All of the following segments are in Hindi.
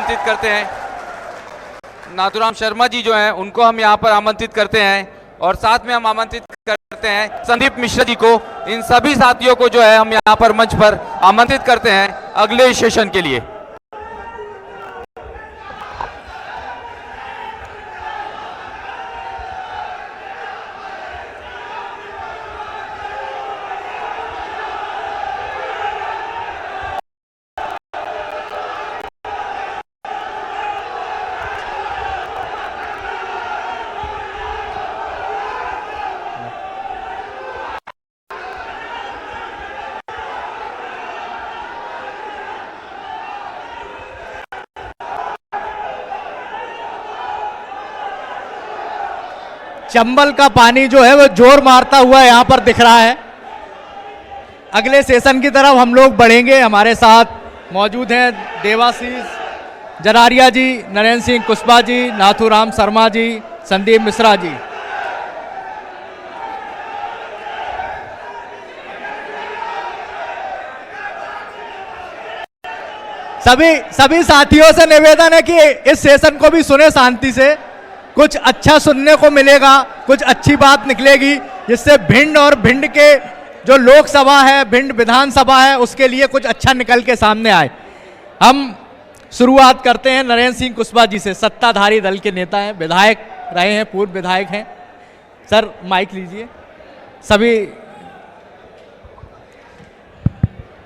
आमंत्रित करते हैं। नाथूराम शर्मा जी जो हैं उनको हम यहाँ पर आमंत्रित करते हैं और साथ में हम आमंत्रित करते हैं संदीप मिश्रा जी को। इन सभी साथियों को जो है हम यहाँ पर मंच पर आमंत्रित करते हैं अगले सेशन के लिए। चंबल का पानी जो है वो जोर मारता हुआ यहाँ पर दिख रहा है। अगले सेशन की तरफ हम लोग बढ़ेंगे। हमारे साथ मौजूद हैं देवाशीष जरारिया जी, नरेंद्र सिंह कुशवाहा जी, नाथूराम शर्मा जी, संदीप मिश्रा जी। सभी साथियों से निवेदन है कि इस सेशन को भी सुने शांति से। कुछ अच्छा सुनने को मिलेगा, कुछ अच्छी बात निकलेगी जिससे भिंड और भिंड के जो लोकसभा है, भिंड विधानसभा है, उसके लिए कुछ अच्छा निकल के सामने आए। हम शुरुआत करते हैं नरेंद्र सिंह कुशवाहा जी से। सत्ताधारी दल के नेता हैं, विधायक रहे हैं, पूर्व विधायक हैं। सर माइक लीजिए। सभी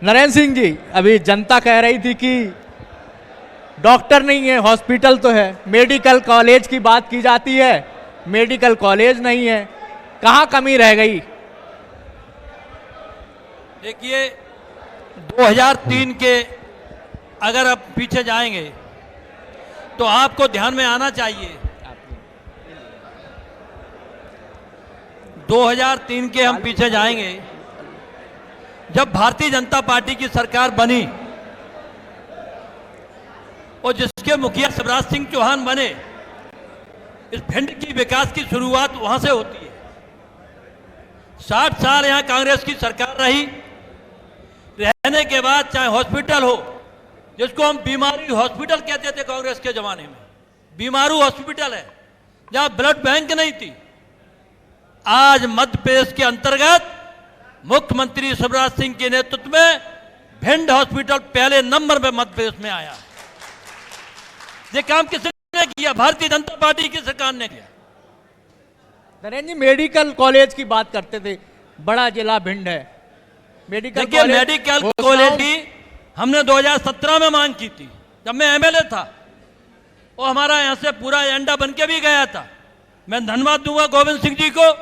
नरेंद्र सिंह जी, अभी जनता कह रही थी कि डॉक्टर नहीं है, हॉस्पिटल तो है, मेडिकल कॉलेज की बात की जाती है, मेडिकल कॉलेज नहीं है, कहाँ कमी रह गई? देखिए 2003 के अगर आप पीछे जाएंगे तो आपको ध्यान में आना चाहिए 2003 के हम पीछे जाएंगे जब भारतीय जनता पार्टी की सरकार बनी और जिसके मुखिया शिवराज सिंह चौहान बने। इस भिंड की विकास की शुरुआत वहां से होती है। 60 साल यहां कांग्रेस की सरकार रही, रहने के बाद चाहे हॉस्पिटल हो, जिसको हम बीमारू हॉस्पिटल कहते थे कांग्रेस के जमाने में, बीमारू हॉस्पिटल है जहां ब्लड बैंक नहीं थी। आज मध्य प्रदेश के अंतर्गत मुख्यमंत्री शिवराज सिंह के नेतृत्व में भिंड हॉस्पिटल पहले नंबर पर मध्य प्रदेश में आया। ये काम किसने किया? भारतीय जनता पार्टी की सरकार ने किया। नरेंद्र जी, मेडिकल कॉलेज की बात करते थे, बड़ा जिला भिंड है, मेडिकल कॉलेज की हमने 2017 में मांग की थी जब मैं एमएलए था, और हमारा यहां से पूरा एजेंडा बन के भी गया था। मैं धन्यवाद दूंगा गोविंद सिंह जी को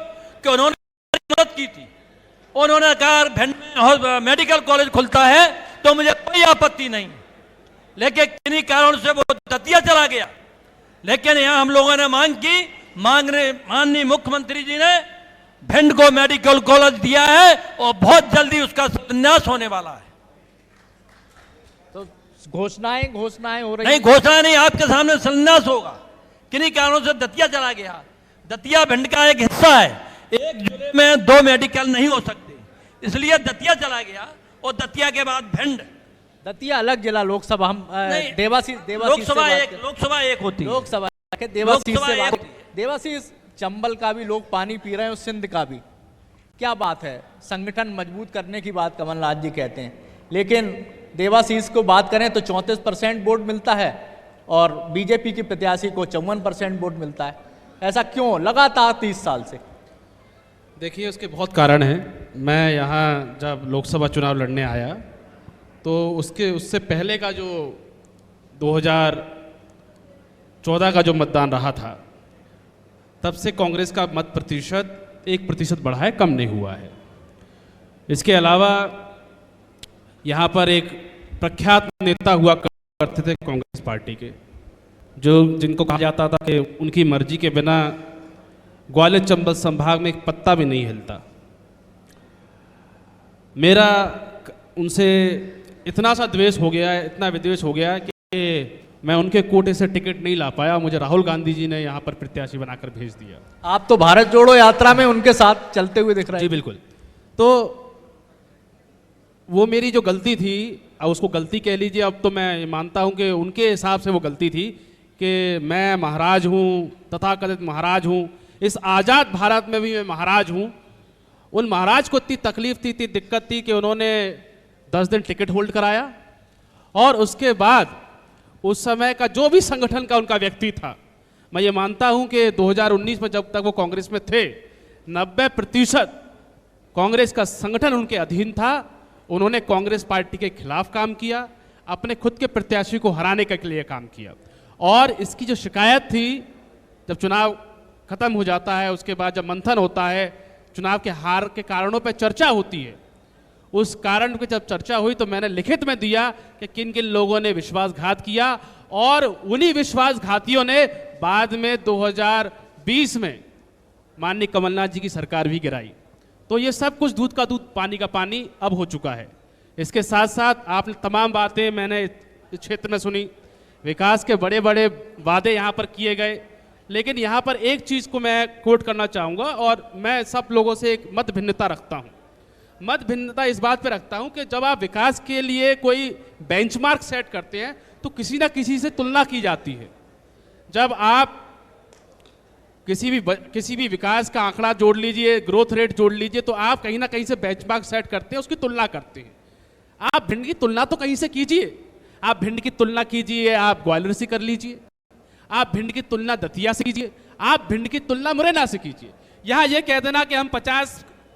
कि उन्होंने मदद की थी। उन्होंने कहा भिंड में मेडिकल कॉलेज खुलता है तो मुझे कोई आपत्ति नहीं, लेकिन किन्हीं कारणों से वो दतिया चला गया। लेकिन यहां हम लोगों ने मांग की, माननीय मुख्यमंत्री जी ने भिंड को मेडिकल कॉलेज दिया है और बहुत जल्दी उसका शिलान्यास होने वाला है। तो घोषणाएं हो रही नहीं, घोषणा नहीं, आपके सामने शिलान्यास होगा। किन्हीं कारणों से दतिया चला गया। दतिया भिंड का एक हिस्सा है, एक जिले में 2 मेडिकल नहीं हो सकते, इसलिए दतिया चला गया और दतिया के बाद भिंड। दतिया अलग जिला, लोकसभा हम देवाशीष लोकसभा एक होती है। लोकसभा देवाशीष चंबल का भी लोग पानी पी रहे हैं और सिंध का भी। क्या बात है, संगठन मजबूत करने की बात कमलनाथ जी कहते हैं, लेकिन देवाशीष को बात करें तो 34% वोट मिलता है और बीजेपी के प्रत्याशी को 54% वोट मिलता है। ऐसा क्यों लगातार 30 साल से? देखिए, उसके बहुत कारण हैं। मैं यहाँ जब लोकसभा चुनाव लड़ने आया तो उससे पहले का जो 2014 का जो मतदान रहा था, तब से कांग्रेस का मत प्रतिशत 1% बढ़ा है, कम नहीं हुआ है। इसके अलावा यहाँ पर एक प्रख्यात नेता हुआ करते थे कांग्रेस पार्टी के, जिनको कहा जाता था कि उनकी मर्जी के बिना ग्वालियर चंबल संभाग में एक पत्ता भी नहीं हिलता। मेरा उनसे इतना सा द्वेष हो गया है, इतना विद्वेष हो गया कि मैं उनके कोटे से टिकट नहीं ला पाया। मुझे राहुल गांधी जी ने यहाँ पर प्रत्याशी बनाकर भेज दिया। आप तो भारत जोड़ो यात्रा में उनके साथ चलते हुए दिख रहे हैं। जी बिल्कुल। तो वो मेरी जो गलती थी अब उसको गलती कह लीजिए, अब तो मैं मानता हूं कि उनके हिसाब से वो गलती थी कि मैं महाराज हूं, तथाकथित महाराज हूं, इस आज़ाद भारत में भी मैं महाराज हूं। उन महाराज को इतनी तकलीफ थी, इतनी दिक्कत थी कि उन्होंने 10 दिन टिकट होल्ड कराया और उसके बाद उस समय का जो भी संगठन का उनका व्यक्ति था, मैं ये मानता हूं कि 2019 में जब तक वो कांग्रेस में थे 90% कांग्रेस का संगठन उनके अधीन था। उन्होंने कांग्रेस पार्टी के खिलाफ काम किया, अपने खुद के प्रत्याशी को हराने के लिए काम किया। और इसकी जो शिकायत थी, जब चुनाव खत्म हो जाता है उसके बाद जब मंथन होता है, चुनाव के हार के कारणों पर चर्चा होती है, उस कारण की जब चर्चा हुई तो मैंने लिखित में दिया कि किन किन लोगों ने विश्वासघात किया और उन्हीं विश्वासघातियों ने बाद में 2020 में माननीय कमलनाथ जी की सरकार भी गिराई। तो ये सब कुछ दूध का दूध पानी का पानी अब हो चुका है। इसके साथ साथ आपने तमाम बातें मैंने इस क्षेत्र में सुनी, विकास के बड़े बड़े वादे यहाँ पर किए गए, लेकिन यहाँ पर एक चीज़ को मैं कोट करना चाहूँगा और मैं सब लोगों से एक मत भिन्नता रखता हूँ। मत भिन्नता इस बात पे रखता हूँ कि जब आप विकास के लिए कोई बेंचमार्क सेट करते हैं तो किसी ना किसी से तुलना की जाती है। जब आप किसी भी विकास का आंकड़ा जोड़ लीजिए, ग्रोथ रेट जोड़ लीजिए, तो आप कहीं ना कहीं से बेंचमार्क सेट करते हैं, उसकी तुलना करते हैं। आप भिंड की तुलना तो कहीं से कीजिए, आप भिंड की तुलना कीजिए, आप ग्वालियर से कर लीजिए, आप भिंड की तुलना दतिया से कीजिए, आप भिंड की तुलना मुरैना से कीजिए। यहाँ ये कह देना कि हम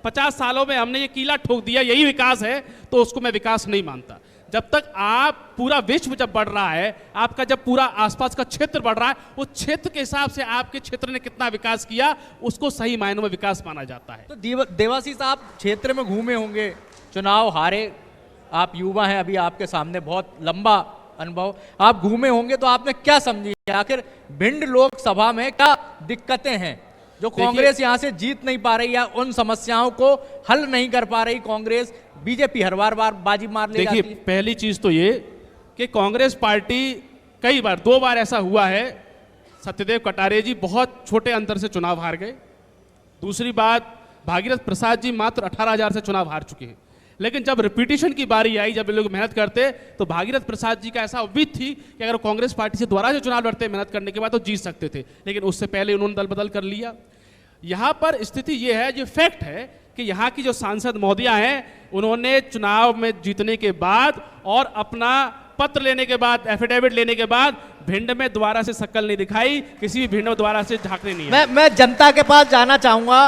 50 सालों में हमने ये कीला ठोक दिया, यही विकास है, तो उसको मैं विकास नहीं मानता। जब तक आप पूरा विश्व जब बढ़ रहा है, आपका जब पूरा आसपास का क्षेत्र बढ़ रहा है, उस क्षेत्र के हिसाब से आपके क्षेत्र ने कितना विकास किया, उसको सही मायनों में विकास माना जाता है। तो देवाशीष, आप क्षेत्र में घूमे होंगे, चुनाव हारे, आप युवा हैं, अभी आपके सामने बहुत लंबा अनुभव, आप घूमे होंगे, तो आपने क्या समझी आखिर भिंड लोकसभा में क्या दिक्कतें हैं जो कांग्रेस यहां से जीत नहीं पा रही, या उन समस्याओं को हल नहीं कर पा रही कांग्रेस? बीजेपी हर बार बाजी मार ले जाती है। देखिए, पहली चीज तो ये कि कांग्रेस पार्टी कई बार, 2 बार ऐसा हुआ है, सत्यदेव कटारे जी बहुत छोटे अंतर से चुनाव हार गए। दूसरी बात, भागीरथ प्रसाद जी मात्र 18,000 से चुनाव हार चुके हैं। लेकिन जब रिपीटिशन की बारी आई, जब ये लोग मेहनत करते, तो भागीरथ प्रसाद जी का ऐसा उम्मीद थी कि अगर कांग्रेस पार्टी से दोबारा से चुनाव लड़ते मेहनत करने के बाद तो जीत सकते थे, लेकिन उससे पहले उन्होंने दल बदल कर लिया। यहाँ पर स्थिति ये है, जो फैक्ट है कि यहाँ की जो सांसद महोदया हैं, उन्होंने चुनाव में जीतने के बाद और अपना पत्र लेने के बाद, एफिडेविट लेने के बाद भिंड में दोबारा से शक्ल नहीं दिखाई, किसी भी भिंड में दोबारा से झांकने नहीं आए। मैं जनता के पास जाना चाहूंगा,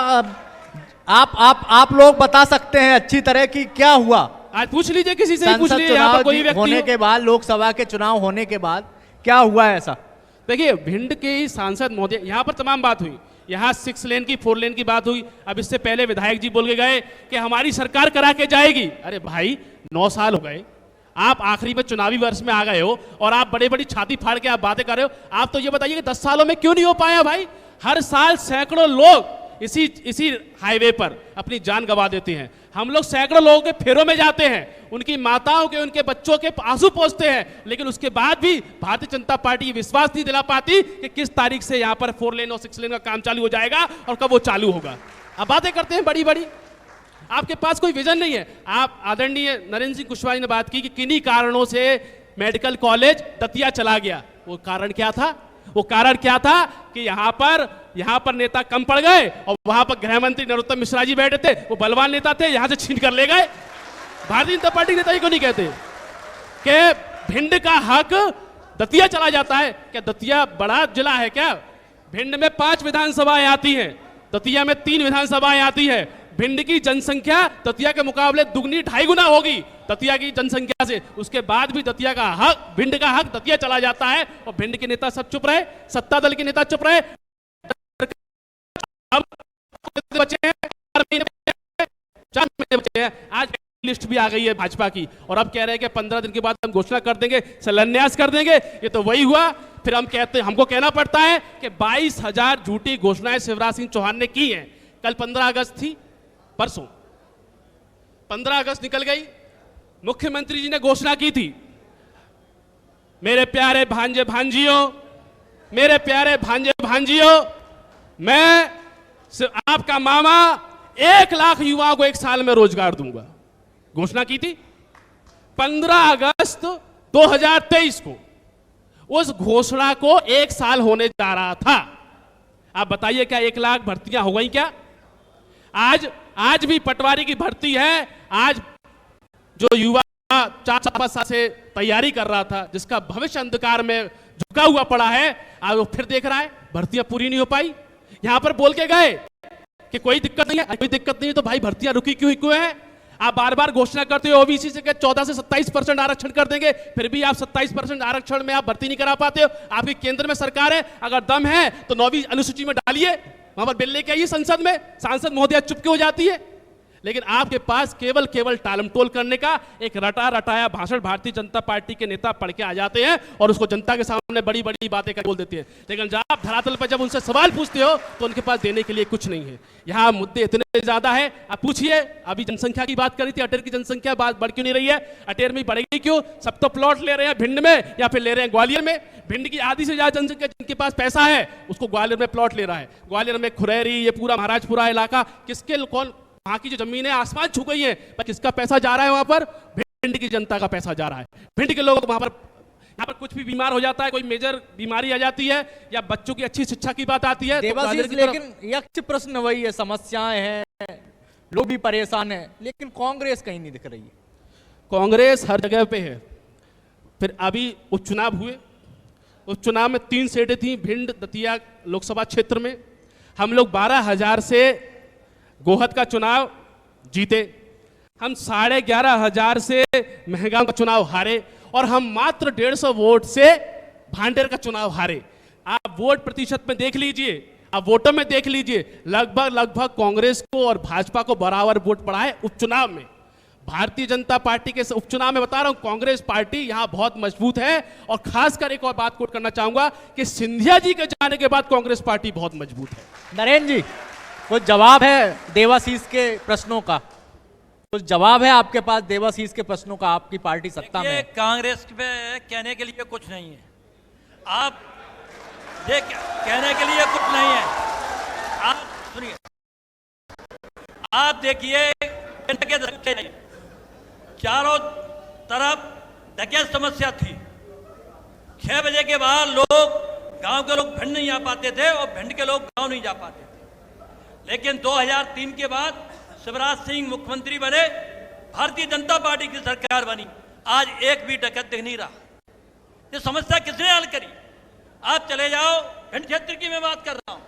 आप लोग बता सकते हैं अच्छी तरह कि क्या हुआ? आज पूछ लीजिए, किसी से पूछ लीजिए, यहाँ पर कोई व्यक्ति होने के बाद, लोकसभा के चुनाव होने के बाद क्या हुआ है ऐसा? देखिए, भिंड के ही सांसद महोदय, यहाँ पर तमाम बात हुई, यहाँ 6 लेन की 4 लेन की बात हुई। अब इससे पहले विधायक जी बोल के गए कि हमारी सरकार करा के जाएगी। अरे भाई, 9 साल हो गए, आप आखिरी में चुनावी वर्ष में आ गए हो और आप बड़ी बड़ी छाती फाड़ के आप बातें कर रहे हो। आप तो ये बताइए कि 10 सालों में क्यों नहीं हो पाया भाई? हर साल सैकड़ों लोग इसी हाईवे पर अपनी जान गंवा देते हैं। हम लोग सैकड़ों लोगों के फेरों में जाते हैं, उनकी माताओं के, उनके बच्चों के आंसू पोंछते हैं, लेकिन उसके बाद भी भारतीय जनता पार्टी ये विश्वास नहीं दिला पाती कि किस तारीख से यहाँ पर 4 लेन और 6 लेन का काम चालू हो जाएगा और कब वो चालू होगा। अब बातें करते हैं बड़ी बड़ी, आपके पास कोई विजन नहीं है। आप आदरणीय नरेंद्र सिंह कुशवाहा जी ने बात की कि किन्हीं कारणों से मेडिकल कॉलेज दतिया चला गया। वो कारण क्या था? वो कारण क्या था कि यहाँ पर नेता कम पड़ गए और वहां पर गृह मंत्री नरोत्तम मिश्रा जी बैठे थे, वो बलवान नेता थे, यहां से छीन कर ले गए। भारतीय जनता पार्टी नेता को नहीं कहते कि भिंड का हक दतिया चला जाता है? क्या दतिया बड़ा जिला है क्या? भिंड में 5 विधानसभाएं आती हैं, दतिया में 3 विधानसभाएं आती है। भिंड की जनसंख्या दतिया के मुकाबले दुगनी 2.5 गुना होगी दतिया की जनसंख्या से, उसके बाद भी दतिया का हक, भिंड का हक दतिया चला जाता है और भिंड के नेता सब चुप रहे, सत्ता दल के नेता चुप रहे। अब बचे हैं 4 महीने बचे हैं, आज लिस्ट भी आ गई है भाजपा की और अब कह रहे हैं कि 15 दिन के बाद हम घोषणा कर देंगे, शिलान्यास कर देंगे। ये तो वही हुआ। फिर हमको कहना पड़ता है कि 22,000 झूठी घोषणाएं शिवराज सिंह चौहान ने की हैं। कल 15 अगस्त थी, परसों 15 अगस्त निकल गई, मुख्यमंत्री जी ने घोषणा की थी, मेरे प्यारे भांजे भांजियों, मेरे प्यारे भांजे भांजियों, मैं आपका मामा 1 लाख युवाओं को 1 साल में रोजगार दूंगा। घोषणा की थी। 15 अगस्त 2023 को उस घोषणा को 1 साल होने जा रहा था। आप बताइए क्या 1 लाख भर्तियां हो गई क्या? आज भी पटवारी की भर्ती है। आज जो युवा 4-5 साल से तैयारी कर रहा था, जिसका भविष्य अंधकार में झुका हुआ पड़ा है, आज वो फिर देख रहा है भर्तियां पूरी नहीं हो पाई। यहां पर बोल के गए कि कोई दिक्कत नहीं है, कोई दिक्कत नहीं है, तो भाई भर्तियां रुकी क्यों है? आप बार बार घोषणा करते हो ओबीसी से 14 से 27% आरक्षण कर देंगे, फिर भी आप 27% आरक्षण में आप भर्ती नहीं करा पाते हो। आपकी केंद्र में सरकार है, अगर दम है तो 9वीं अनुसूची में डालिए, वहां पर बिल लेके आइए संसद में। सांसद महोदया चुपके हो जाती है। लेकिन आपके पास केवल टालमटोल करने का एक रटा रटाया भाषण भारतीय जनता पार्टी के नेता पढ़ के आ जाते हैं और उसको जनता के सामने बड़ी बड़ी बातें कर बोल देते हैं। लेकिन जब आप धरातल पर जब उनसे सवाल पूछते हो तो उनके पास देने के लिए कुछ नहीं है। यहाँ मुद्दे इतने ज्यादा है, आप पूछिए। अभी जनसंख्या की बात करी थी, अटेर की जनसंख्या बढ़ क्यों नहीं रही है? अटेर में बढ़ेगी क्यों? सब तो प्लॉट ले रहे हैं भिंड में या फिर ले रहे हैं ग्वालियर में। भिंड की आधी से ज्यादा जनसंख्या जिनके पास पैसा है उसको ग्वालियर में प्लॉट ले रहा है। ग्वालियर में खुरैरी, ये पूरा महाराजपुरा इलाका, किसके कौन वहां की जो जमीन है आसमान छू गई है, पर किसका पैसा जा रहा है? वहां पर भिंड की जनता का पैसा जा रहा है। भिंड के लोग वहां पर, यहाँ पर कुछ भी बीमार हो जाता है, कोई मेजर बीमारी आ जाती है या बच्चों की अच्छी शिक्षा की बात आती है तो लेकिन यक्ष प्रश्न वही है, समस्याएं हैं, लोग भी परेशान हैं, लेकिन कांग्रेस कहीं नहीं दिख रही है। कांग्रेस हर जगह पे है। फिर अभी उपचुनाव हुए, उपचुनाव में 3 सीटें थी भिंड दतिया लोकसभा क्षेत्र में। हम लोग 12,000 से गोहद का चुनाव जीते, हम 11,500 से महगाम का चुनाव हारे और हम मात्र 150 वोट से भांडेर का चुनाव हारे। आप वोट प्रतिशत में देख लीजिए, आप वोटों में देख लीजिए, लगभग कांग्रेस को और भाजपा को बराबर वोट पड़ा है उपचुनाव में। भारतीय जनता पार्टी के उपचुनाव में बता रहा हूं, कांग्रेस पार्टी यहां बहुत मजबूत है। और खासकर एक और बात कोट करना चाहूंगा कि सिंधिया जी के जाने के बाद कांग्रेस पार्टी बहुत मजबूत है। नरेंद्र जी, कुछ जवाब है देवाशीष के प्रश्नों का? कुछ जवाब है आपके पास देवाशीष के प्रश्नों का? आपकी पार्टी सत्ता में है। कांग्रेस पे कहने के लिए कुछ नहीं है। आप कहने के लिए कुछ नहीं है। आप सुनिए, आप देखिए चारों तरफ डकैत समस्या थी। 6 बजे के बाद लोग, गांव के लोग भिंड नहीं आ पाते थे और भिंड के लोग गांव नहीं जा पाते थे। लेकिन 2003 के बाद शिवराज सिंह मुख्यमंत्री बने, भारतीय जनता पार्टी की सरकार बनी, आज एक भी डकैत दिख नहीं रहा। ये समस्या किसने हल करी? आप चले जाओ भिंड क्षेत्र की मैं बात कर रहा हूं,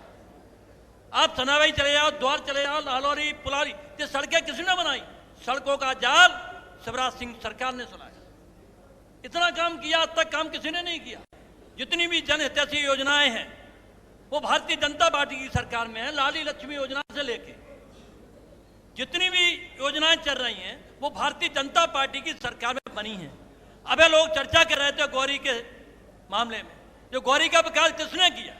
आप सनावई चले जाओ, द्वार चले जाओ, लाहौरी, पुलारी, ये सड़कें किसने बनाई? सड़कों का जाल शिवराज सिंह सरकार ने सुनाया। इतना काम किया, आज तक काम किसी ने नहीं किया। जितनी भी जनहितैषी योजनाएं हैं वो भारतीय जनता पार्टी की सरकार में है। लाली लक्ष्मी योजना से लेके जितनी भी योजनाएं चल रही हैं वो भारतीय जनता पार्टी की सरकार में बनी हैं। अबे लोग चर्चा कर रहे थे गौरी के मामले में, जो गौरी का विकास किसने किया?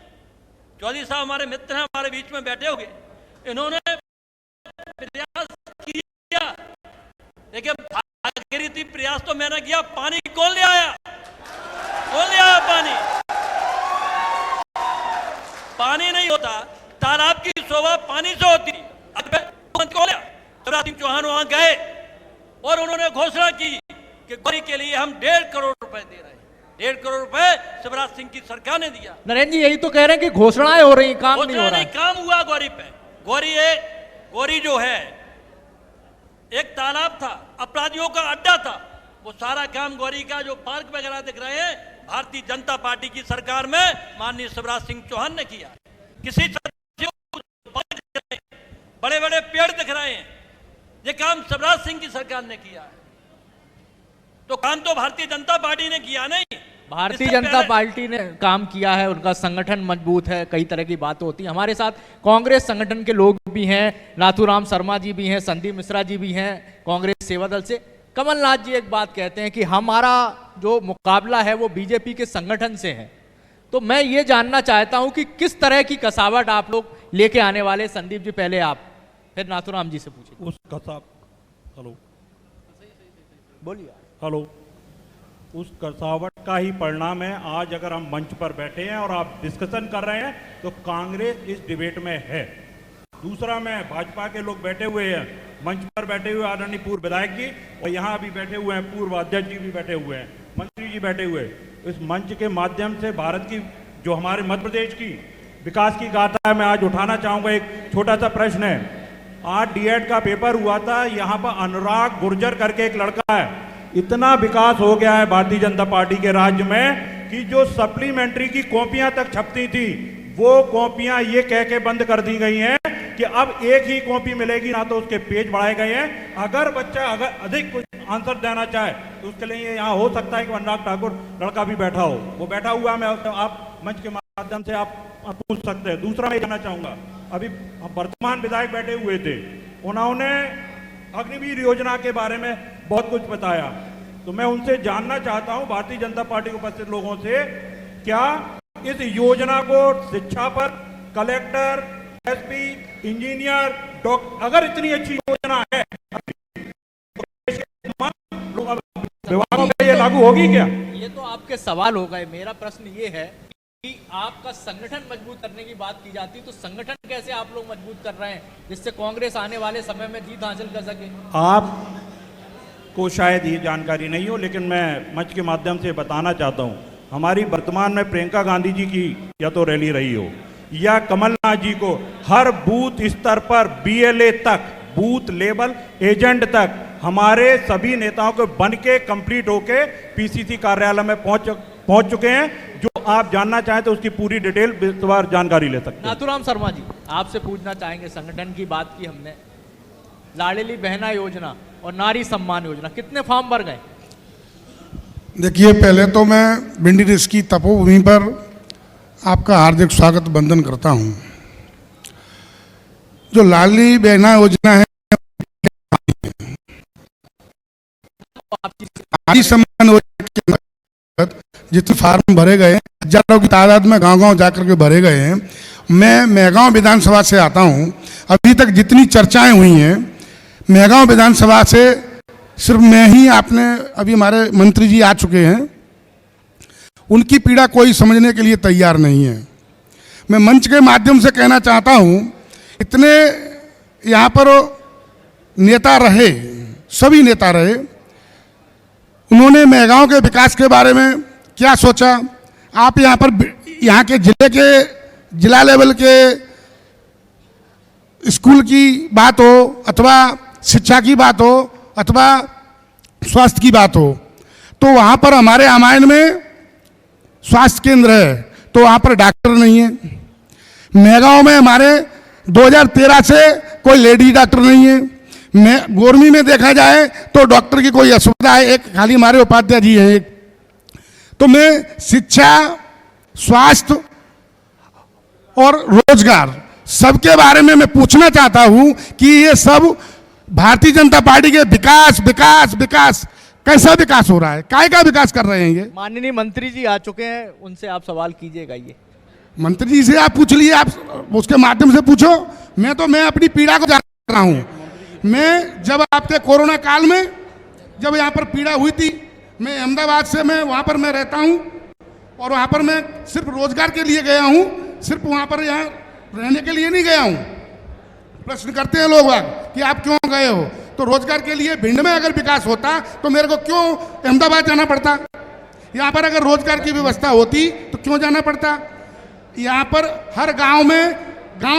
चौधरी साहब हमारे मित्र हैं, हमारे बीच में बैठे होंगे, इन्होंने प्रयास किया, लेकिन भागीरथी प्रयास तो मैंने किया, पानी कौन ले आया? कौन ले आया पानी? पानी नहीं होता, तालाब की शोभा पानी से होती। शिवराज सिंह चौहान वहां गए और उन्होंने घोषणा की कि गौरी के लिए हम 1.5 करोड़ रुपए दे रहे हैं। 1.5 करोड़ रुपए शिवराज सिंह की सरकार ने दिया। नरेंद्र जी यही तो कह रहे हैं कि घोषणाएं हो रही, काम नहीं हो रहा है। काम हुआ गौरी पे। गौरी जो है एक तालाब था, अपराधियों का अड्डा था, वो सारा काम गौरी का जो पार्क वगैरह दिख रहे हैं भारतीय जनता पार्टी की सरकार में माननीय शिवराज सिंह चौहान ने किया। किसी बड़े बड़े पेड़ दिख रहे हैं, ये काम शिवराज सिंह की सरकार ने किया है। तो काम तो भारतीय जनता पार्टी ने किया नहीं, भारतीय जनता पार्टी ने काम किया है, उनका संगठन मजबूत है, कई तरह की बातें होती हैं। हमारे साथ कांग्रेस संगठन के लोग भी हैं, नाथूराम शर्मा जी भी हैं, संदीप मिश्रा जी भी हैं कांग्रेस सेवा दल से। कमलनाथ जी एक बात कहते हैं कि हमारा जो मुकाबला है वो बीजेपी के संगठन से है। तो मैं ये जानना चाहता हूं कि किस तरह की कसावट आप लोग लेके आने वाले? संदीप जी पहले आप, फिर नाथूराम जी से पूछिए। हेलो बोलिए। हेलो, उस कसावट का ही परिणाम है आज अगर हम मंच पर बैठे हैं और आप डिस्कशन कर रहे हैं तो कांग्रेस इस डिबेट में है। दूसरा, मैं भाजपा के लोग बैठे हुए हैं, मंच पर बैठे हुए आदरणीय पूर्व विधायक जी और यहाँ भी बैठे हुए हैं पूर्व अध्यक्ष जी भी बैठे हुए हैं, मंत्री जी बैठे हुए। इस मंच के माध्यम से भारत की जो हमारे मध्य प्रदेश की विकास की गाथा है मैं आज उठाना चाहूँगा। एक छोटा सा प्रश्न है, आज डीएड का पेपर हुआ था, यहाँ पर अनुराग गुर्जर करके एक लड़का है, इतना विकास हो गया है भारतीय जनता पार्टी के राज्य में कि जो सप्लीमेंट्री की कॉपियां तक छपती थी वो कॉपियां ये कह के बंद कर दी गई हैं कि अब एक ही कॉपी मिलेगी, ना तो उसके पेज बढ़ाए गए हैं। अगर बच्चा अगर अधिक कुछ आंसर देना चाहे तो उसके लिए यहाँ हो सकता है कि अनुराग ठाकुर लड़का भी बैठा हो, वो बैठा हुआ मैं आप मंच के माध्यम से आप पूछ सकते हैं। दूसरा मैं कहना चाहूँगा, अभी वर्तमान विधायक बैठे हुए थे, उन्होंने अग्निवीर योजना के बारे में बहुत कुछ बताया, तो मैं उनसे जानना चाहता हूं भारतीय जनता पार्टी के उपस्थित लोगों से, क्या इस योजना को शिक्षा पर कलेक्टर, एसपी, इंजीनियर, डॉक्टर, अगर इतनी अच्छी योजना है विभागों में ये लागू होगी क्या? ये तो आपके सवाल हो गए। मेरा प्रश्न ये है कि आपका संगठन मजबूत करने की बात की जाती है, तो संगठन कैसे आप लोग मजबूत कर रहे हैं जिससे कांग्रेस आने वाले समय में जीत हासिल कर सके? आपको शायद ये जानकारी नहीं हो, लेकिन मैं मंच के माध्यम से बताना चाहता हूँ, हमारी वर्तमान में प्रियंका गांधी जी की या तो रैली रही हो या कमलनाथ जी को हर बूथ स्तर पर बीएलए तक, बूथ लेवल एजेंट तक हमारे सभी नेताओं को बन के कंप्लीट होके पीसीसी कार्यालय में पहुंच चुके हैं। जो आप जानना चाहें तो उसकी पूरी डिटेल विस्तार जानकारी ले सकते हैं। नाथुराम शर्मा जी, आपसे पूछना चाहेंगे, संगठन की बात की हमने, लाडली बहना योजना और नारी सम्मान योजना, कितने फॉर्म भर गए? देखिए, पहले तो मैं भिंडी रिस की तपोभूमि पर आपका हार्दिक स्वागत वंदन करता हूं। जो लाडली बहना योजना है, नारी सम्मान योजना के अंतर्गत जितने फार्म भरे गए, हजारों की तादाद में गांव-गांव जाकर के भरे गए हैं। मैं मेहगांव विधानसभा से आता हूं, अभी तक जितनी चर्चाएं हुई हैं मेहगांव विधानसभा से सिर्फ मैं ही, आपने अभी हमारे मंत्री जी आ चुके हैं, उनकी पीड़ा कोई समझने के लिए तैयार नहीं है। मैं मंच के माध्यम से कहना चाहता हूं, इतने यहाँ पर नेता रहे, सभी नेता रहे, उन्होंने मेहगांव के विकास के बारे में क्या सोचा? आप यहाँ पर यहाँ के जिला लेवल के स्कूल की बात हो अथवा शिक्षा की बात हो अथवा स्वास्थ्य की बात हो, तो वहाँ पर हमारे रामायण में स्वास्थ्य केंद्र है तो वहाँ पर डॉक्टर नहीं है। मेहगांव में हमारे 2013 से कोई लेडी डॉक्टर नहीं है। गोरमी में देखा जाए तो डॉक्टर की कोई असुविधा है, एक खाली हमारे उपाध्याय जी हैं। तो मैं शिक्षा, स्वास्थ्य और रोजगार सबके बारे में मैं पूछना चाहता हूं कि ये सब भारतीय जनता पार्टी के विकास विकास विकास कैसा विकास हो रहा है, काय का विकास कर रहे हैं ये? माननीय मंत्री जी आ चुके हैं, उनसे आप सवाल कीजिएगा। ये मंत्री जी से आप पूछ लिए, आप उसके माध्यम से पूछो। मैं अपनी पीड़ा को जान रहा हूं। मैं जब आपके कोरोना काल में जब यहाँ पर पीड़ा हुई थी, मैं अहमदाबाद से मैं वहाँ पर मैं रहता हूँ और वहाँ पर मैं सिर्फ रोजगार के लिए गया हूँ, सिर्फ वहाँ पर यहाँ रहने के लिए नहीं गया हूँ। प्रश्न करते हैं लोग कि आप क्यों गए हो, तो रोजगार के लिए। भिंड में अगर विकास होता तो मेरे को क्यों अहमदाबाद जाना पड़ता? यहाँ पर अगर रोजगार की व्यवस्था होती तो क्यों जाना पड़ता? यहाँ पर हर गांव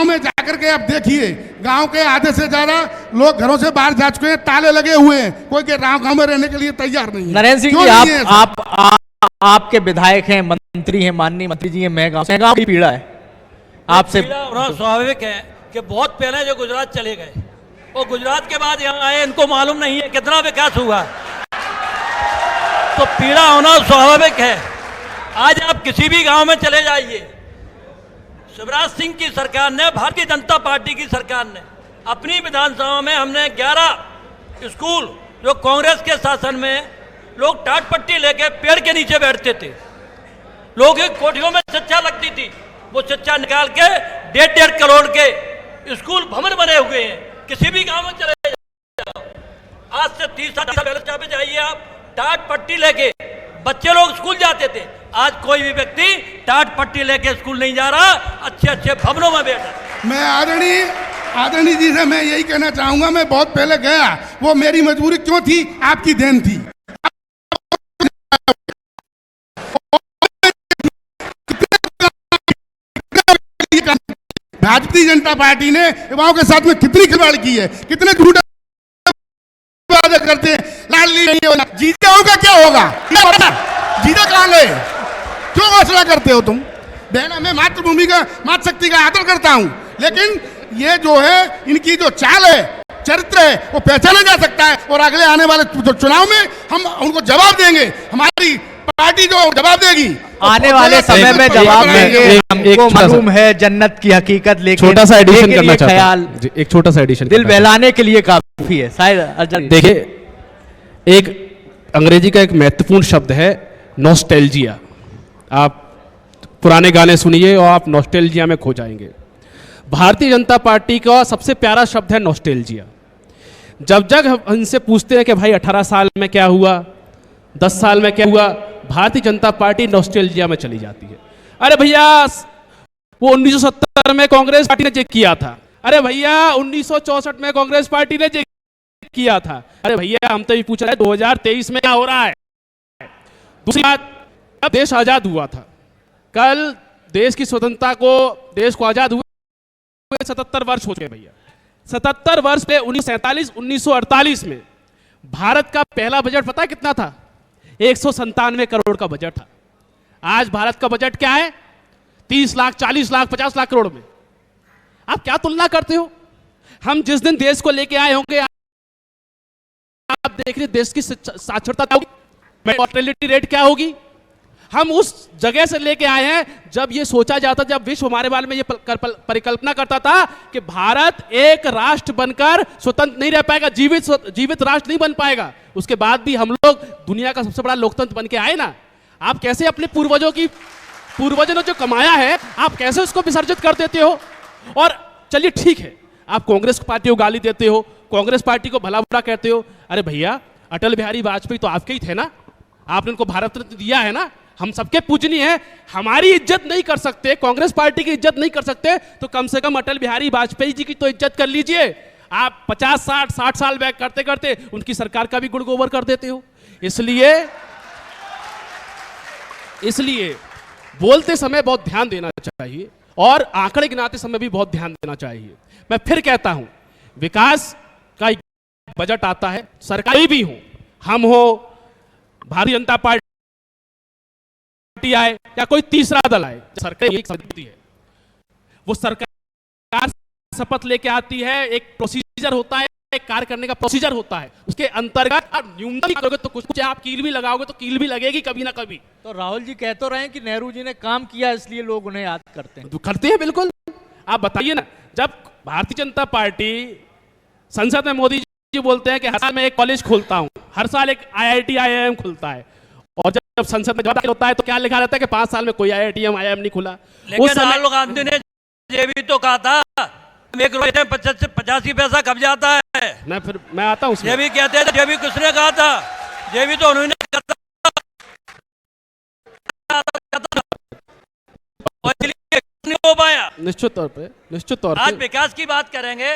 में जाकर के आप देखिए, गांव के आधे से ज्यादा लोग घरों से बाहर जा चुके हैं, ताले लगे हुए हैं, कोई के गांव में रहने के लिए तैयार नहीं है। नरेंद्र सिंह जी, आपके विधायक हैं, मंत्री हैं, माननीय मंत्री जी हैं, मेहगांव की पीड़ा है आपसे। स्वाभाविक है कि बहुत पहले जो गुजरात चले गए, वो गुजरात के बाद यहाँ आए, इनको मालूम नहीं है कितना विकास हुआ, तो पीड़ा होना स्वाभाविक है। आज आप किसी भी गांव में चले जाइए, शिवराज सिंह की सरकार ने, भारतीय जनता पार्टी की सरकार ने अपनी विधानसभा में, हमने 11 स्कूल जो कांग्रेस के शासन में लोग टाट पट्टी लेके पेड़ के नीचे बैठते थे, लोग एक कोठियों में शिक्षा लगती थी, वो शिक्षा निकाल के 1.5 करोड़ के स्कूल भवन बने हुए हैं। किसी भी गांव में चले जाओ, आज से 30 साल पहले जाइए आप, टाट पट्टी लेके बच्चे लोग स्कूल जाते थे। आज कोई भी व्यक्ति टाट पट्टी लेके स्कूल नहीं जा रहा, अच्छे अच्छे भवनों में बैठा। मैं आदरणीय आदरणीय जी से मैं यही कहना चाहूंगा, मैं बहुत पहले गया, वो मेरी मजबूरी क्यों थी, आपकी देन थी। भारतीय जनता पार्टी ने युवाओं के साथ में कितनी खिलवाड़ की है, कितने झूठे वादे करते हैं, लाडली नहीं होना, जीते होगा क्या होगा, जीते कहां गए, क्यों घोषणा करते हो तुम। बहना, मैं मातृभूमि का, मातृशक्ति का आदर करता हूं, लेकिन ये जो है इनकी जो चाल है, चरित्र है, वो पहचाना जा सकता है, और अगले आने वाले चुनाव में हम उनको जवाब देंगे, हमारी पार्टी जो जवाब देगी, आने वाले समय में जवाब देंगे। हमको मालूम है जन्नत की हकीकत, लेकिन छोटा सा एडिशन करना चाहता ख्याल हूं, एक छोटा सा एडिशन दिल बहलाने के लिए काफी है शायद। देखिए, एक अंग्रेजी का एक महत्वपूर्ण शब्द है नॉस्टैल्जिया। आप पुराने गाने सुनिए और आप नॉस्टैल्जिया में खो जाएंगे। भारतीय जनता पार्टी का सबसे प्यारा शब्द है नॉस्टैल्जिया। जब जब हम इनसे पूछते हैं कि भाई 18 साल में क्या हुआ, 10 साल में क्या हुआ, भारतीय जनता पार्टी नॉस्टैल्जिया में चली जाती है। अरे भैया, वो 1970 में कांग्रेस पार्टी ने चेक किया था, अरे भैया 1964 में कांग्रेस पार्टी ने चेक किया था, अरे भैया हम तो ये पूछ रहे हैं 2023 में क्या हो रहा है। दूसरी बात, अब देश आजाद हुआ था, कल देश की स्वतंत्रता को, देश को आजाद हुए 77 वर्ष हो चुके भैया। 77 वर्ष पे 1947-1948 में भारत का पहला बजट पता है कितना था? 197 करोड़ का बजट था। आज भारत का बजट क्या है? 30 लाख, 40 लाख, 50 लाख करोड़ में। आप क्या तुलना करते हो? हम जिस दिन देश को लेके आए होंगे, आप देख रहे देश की साक्षरता क्या होगी, मॉर्टेलिटी रेट क्या होगी। हम उस जगह से लेके आए हैं जब ये सोचा जाता, जब विश्व हमारे बारे में ये परिकल्पना करता था कि भारत एक राष्ट्र बनकर स्वतंत्र नहीं रह पाएगा, जीवित राष्ट्र नहीं बन पाएगा। उसके बाद भी हम लोग दुनिया का सबसे बड़ा लोकतंत्र बन के आए ना। आप कैसे अपने पूर्वजों ने जो कमाया है, आप कैसे उसको विसर्जित कर देते हो। और चलिए ठीक है, आप कांग्रेस पार्टी को गाली देते हो, कांग्रेस पार्टी को भला बुरा कहते हो। अरे भैया, अटल बिहारी वाजपेयी तो आपके ही थे ना, आपने उनको भारत रत्न दिया है ना। हम सबके पूजनीय हैं, हमारी इज्जत नहीं कर सकते, कांग्रेस पार्टी की इज्जत नहीं कर सकते, तो कम से कम अटल बिहारी वाजपेयी जी की तो इज्जत कर लीजिए। आप 50-60 साल बैक करते करते उनकी सरकार का भी गुण गोबर कर देते हो। इसलिए बोलते समय बहुत ध्यान देना चाहिए और आंकड़े गिनाते समय भी बहुत ध्यान देना चाहिए। मैं फिर कहता हूं, विकास का एक बजट आता है, सरकारी भी हो, हम हो, भारतीय जनता पार्टी आए या कोई तीसरा दल आए, सरकार एक समिति है, वो सरकार शपथ लेके आती है, एक प्रोसीजर होता है, एक कार्य करने का प्रोसीजर होता है, उसके अंतर्गत आप न्यूनतम करोगे तो कुछ आप कील भी लगाओगे तो कील भी लगेगी कभी ना कभी। तो राहुल जी कह तो रहे हैं कि नेहरू जी ने काम किया इसलिए लोग उन्हें याद करते हैं। तो करते हैं बिल्कुल। आप बताइए ना, जब भारतीय जनता पार्टी संसद में मोदी जी बोलते हैं कि हर साल मैं एक कॉलेज खोलता हूं, हर साल एक IIT IIM खुलता है, और जब संसद में जवाब होता है तो क्या लिखा रहता है कि 5 साल में कोई IITM IIM नहीं खुला। लेकिन राहुल गांधी ने ये भी तो कहा था 1 रुपये में 85 पैसा कब जाता है। मैं आता हूँ, ये भी कहते थे, ये भी किसने कहा था, ये भी तो उन्होंने कहा था। नहीं हो पाया। निश्चित तौर पे आज विकास की बात करेंगे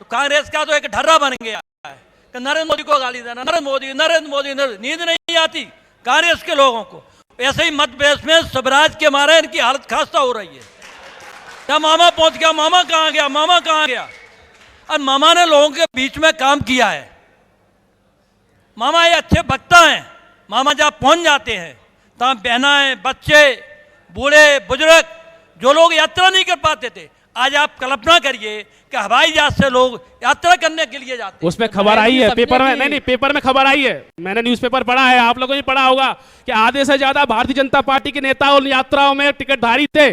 तो कांग्रेस का तो एक ढर्रा बन गया है कि नरेंद्र मोदी को गाली देना, नरेंद्र मोदी नींद नहीं आती कांग्रेस के लोगों को। ऐसे ही मध्य प्रदेश में स्वराज के मारे इनकी हालत खास्ता हो रही है। क्या मामा पहुंच गया, मामा कहां गया, मामा कहां गया। और मामा ने लोगों के बीच में काम किया है। मामा ये अच्छे वक्ता हैं। मामा जहां पहुंच जाते हैं तहां बहनाएं, बच्चे, बूढ़े बुजुर्ग, जो लोग यात्रा नहीं कर पाते थे, आज आप कल्पना करिए कि हवाई जहाज से लोग यात्रा करने के लिए जाते हैं। उसमें खबर आई है पेपर में, नहीं पेपर में खबर आई है, मैंने न्यूज़पेपर पढ़ा है, आप लोगों ने पढ़ा होगा कि आधे से ज्यादा भारतीय जनता पार्टी के नेता उन यात्राओं में टिकटधारी थे।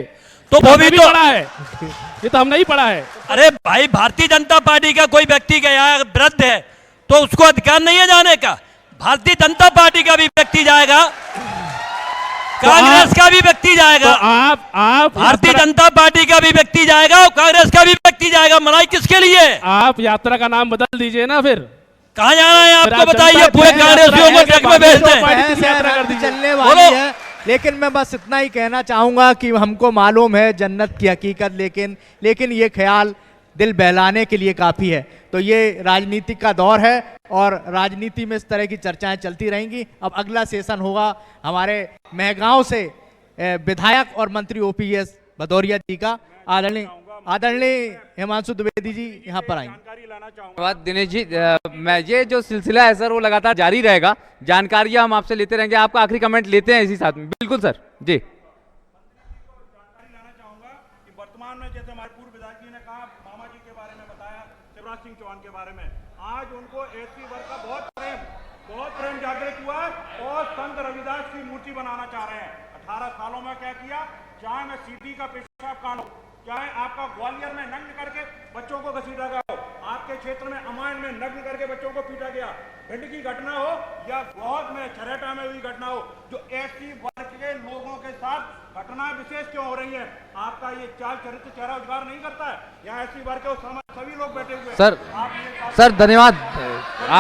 तो वो भी पढ़ा है, ये तो हमने ही पढ़ा है। अरे भाई, भारतीय जनता पार्टी का कोई व्यक्ति गया वृद्ध है तो उसको अधिकार नहीं है जाने का। भारतीय जनता पार्टी का भी व्यक्ति जाएगा, कांग्रेस का भी व्यक्ति जाएगा, तो आप भारतीय जनता पार्टी का भी व्यक्ति जाएगा और कांग्रेस का भी व्यक्ति जाएगा। मनाई किसके लिए? आप यात्रा का नाम बदल दीजिए ना। फिर कहाँ जाना है आपको बताइए। पूरे कांग्रेसियों को ट्रक में भेजते हैं, चलने वाली है। लेकिन मैं बस इतना ही कहना चाहूंगा कि हमको मालूम है जन्नत की हकीकत, लेकिन ये ख्याल दिल बहलाने के लिए काफ़ी है। तो ये राजनीति का दौर है और राजनीति में इस तरह की चर्चाएं चलती रहेंगी। अब अगला सेशन होगा हमारे मेहगांव से विधायक और मंत्री ओपीएस भदौरिया जी का। आदरणीय हिमांशु द्विवेदी जी यहाँ पर आएंगे। धन्यवाद दिनेश जी। मैं ये जो सिलसिला है सर वो लगातार जारी रहेगा, जानकारियां हम आपसे लेते रहेंगे। आपका आखिरी कमेंट लेते हैं इसी साथ में। बिल्कुल सर जी। जानकारी लाना चाहूंगा कि वर्तमान में जैसे हमारे पूर्व विधायक जी ने कहा, मामा जी के बारे में बताया, शिवराज सिंह चौहान के बारे में, आज उनको एससी वर्ग का बहुत प्रेम जागृत हुआ है और संत रविदास की मूर्ति बनाना चाह रहे हैं। 18 सालों में क्या किया, चाहे मैं सीटी का पेशाब कांड हो, चाहे आपका ग्वालियर में नग्न करके बच्चों को घसीटा गया हो, आपके क्षेत्र में अमायन में नग्न करके बच्चों को पीटा गया, भिंड की घटना हो या गौहद में छरेटा में हुई घटना हो, जो एससी वर्ग के लोगों के साथ घटनाएं विशेष क्यों हो रही है, आपका ये चाल चरित्र चेहरा उजागर नहीं करता है? यहाँ एससी वर्ग के सभी लोग बैठे हुए हैं। सर धन्यवाद,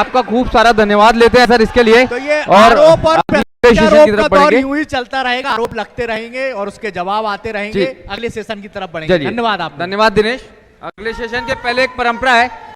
आपका खूब सारा धन्यवाद लेते हैं सर इसके लिए। तो ये और आरोप और सेशन की तरफ का दौर बढ़ेंगे। यूं ही चलता रहेगा, आरोप लगते रहेंगे और उसके जवाब आते रहेंगे। अगले सेशन की तरफ बढ़ेंगे। चलिए, धन्यवाद आप। धन्यवाद दिनेश। अगले सेशन के पहले एक परंपरा है